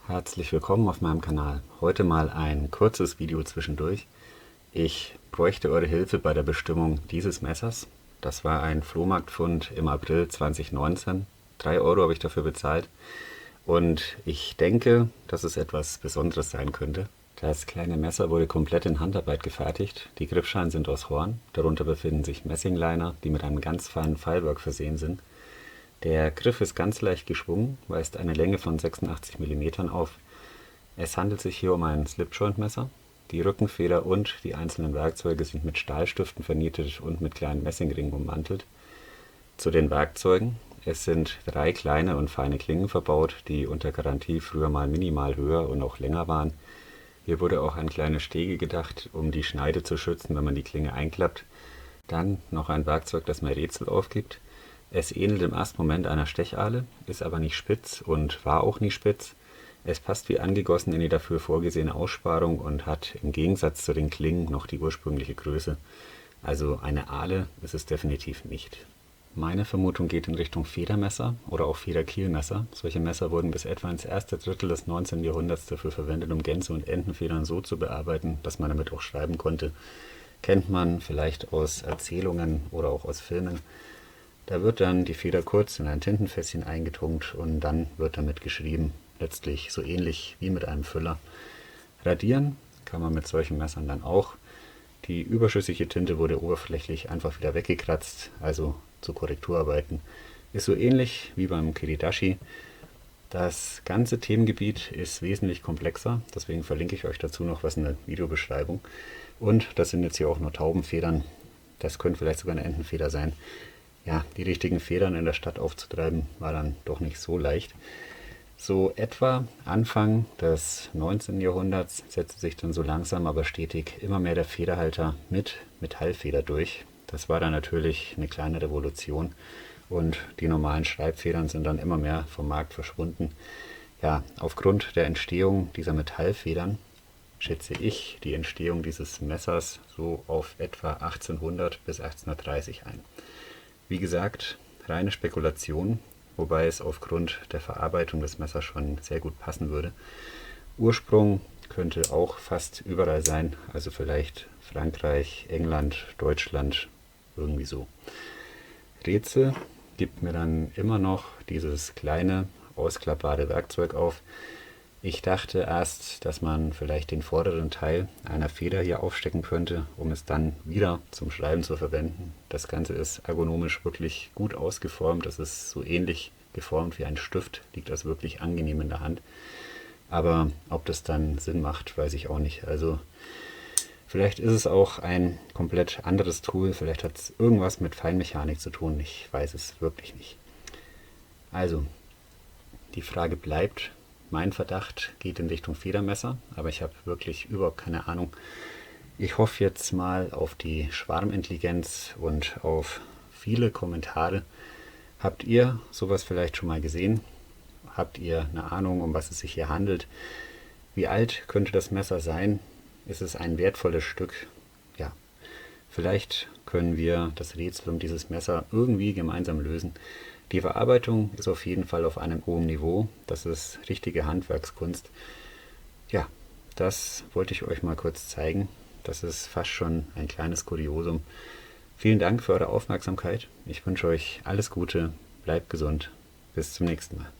Herzlich willkommen auf meinem Kanal. Heute mal ein kurzes Video zwischendurch. Ich bräuchte eure Hilfe bei der Bestimmung dieses Messers. Das war ein Flohmarktfund im April 2019. 3 Euro habe ich dafür bezahlt. Und ich denke, dass es etwas Besonderes sein könnte. Das kleine Messer wurde komplett in Handarbeit gefertigt. Die Griffschalen sind aus Horn. Darunter befinden sich Messingliner, die mit einem ganz feinen Fallwerk versehen sind. Der Griff ist ganz leicht geschwungen, weist eine Länge von 86 mm auf. Es handelt sich hier um ein Slipjoint-Messer. Die Rückenfeder und die einzelnen Werkzeuge sind mit Stahlstiften vernietet und mit kleinen Messingringen ummantelt. Zu den Werkzeugen: Es sind 3 kleine und feine Klingen verbaut, die unter Garantie früher mal minimal höher und auch länger waren. Hier wurde auch ein kleiner Stege gedacht, um die Schneide zu schützen, wenn man die Klinge einklappt. Dann noch ein Werkzeug, das mehr Rätsel aufgibt. Es ähnelt im ersten Moment einer Stechahle, ist aber nicht spitz und war auch nicht spitz. Es passt wie angegossen in die dafür vorgesehene Aussparung und hat im Gegensatz zu den Klingen noch die ursprüngliche Größe. Also eine Ahle ist es definitiv nicht. Meine Vermutung geht in Richtung Federmesser oder auch Federkielmesser. Solche Messer wurden bis etwa ins erste Drittel des 19. Jahrhunderts dafür verwendet, um Gänse- und Entenfedern so zu bearbeiten, dass man damit auch schreiben konnte. Kennt man vielleicht aus Erzählungen oder auch aus Filmen. Da wird dann die Feder kurz in ein Tintenfässchen eingetunkt und dann wird damit geschrieben. Letztlich so ähnlich wie mit einem Füller. Radieren kann man mit solchen Messern dann auch. Die überschüssige Tinte wurde oberflächlich einfach wieder weggekratzt, also zu Korrekturarbeiten. Ist so ähnlich wie beim Kiridashi. Das ganze Themengebiet ist wesentlich komplexer, deswegen verlinke ich euch dazu noch was in der Videobeschreibung. Und das sind jetzt hier auch nur Taubenfedern. Das könnte vielleicht sogar eine Entenfeder sein. Ja, die richtigen Federn in der Stadt aufzutreiben, war dann doch nicht so leicht. So etwa Anfang des 19. Jahrhunderts setzte sich dann so langsam aber stetig immer mehr der Federhalter mit Metallfeder durch. Das war dann natürlich eine kleine Revolution und die normalen Schreibfedern sind dann immer mehr vom Markt verschwunden. Ja, aufgrund der Entstehung dieser Metallfedern schätze ich die Entstehung dieses Messers so auf etwa 1800 bis 1830 ein. Wie gesagt, reine Spekulation, wobei es aufgrund der Verarbeitung des Messers schon sehr gut passen würde. Ursprung könnte auch fast überall sein, also vielleicht Frankreich, England, Deutschland, irgendwie so. Rätsel gibt mir dann immer noch dieses kleine, ausklappbare Werkzeug auf. Ich dachte erst, dass man vielleicht den vorderen Teil einer Feder hier aufstecken könnte, um es dann wieder zum Schreiben zu verwenden. Das Ganze ist ergonomisch wirklich gut ausgeformt. Das ist so ähnlich geformt wie ein Stift, liegt also wirklich angenehm in der Hand. Aber ob das dann Sinn macht, weiß ich auch nicht. Also vielleicht ist es auch ein komplett anderes Tool. Vielleicht hat es irgendwas mit Feinmechanik zu tun. Ich weiß es wirklich nicht. Also, die Frage bleibt. Mein Verdacht geht in Richtung Federmesser, aber ich habe wirklich überhaupt keine Ahnung. Ich hoffe jetzt mal auf die Schwarmintelligenz und auf viele Kommentare. Habt ihr sowas vielleicht schon mal gesehen? Habt ihr eine Ahnung, um was es sich hier handelt? Wie alt könnte das Messer sein? Ist es ein wertvolles Stück? Ja, vielleicht können wir das Rätsel um dieses Messer irgendwie gemeinsam lösen. Die Verarbeitung ist auf jeden Fall auf einem hohen Niveau. Das ist richtige Handwerkskunst. Ja, das wollte ich euch mal kurz zeigen. Das ist fast schon ein kleines Kuriosum. Vielen Dank für eure Aufmerksamkeit. Ich wünsche euch alles Gute, bleibt gesund. Bis zum nächsten Mal.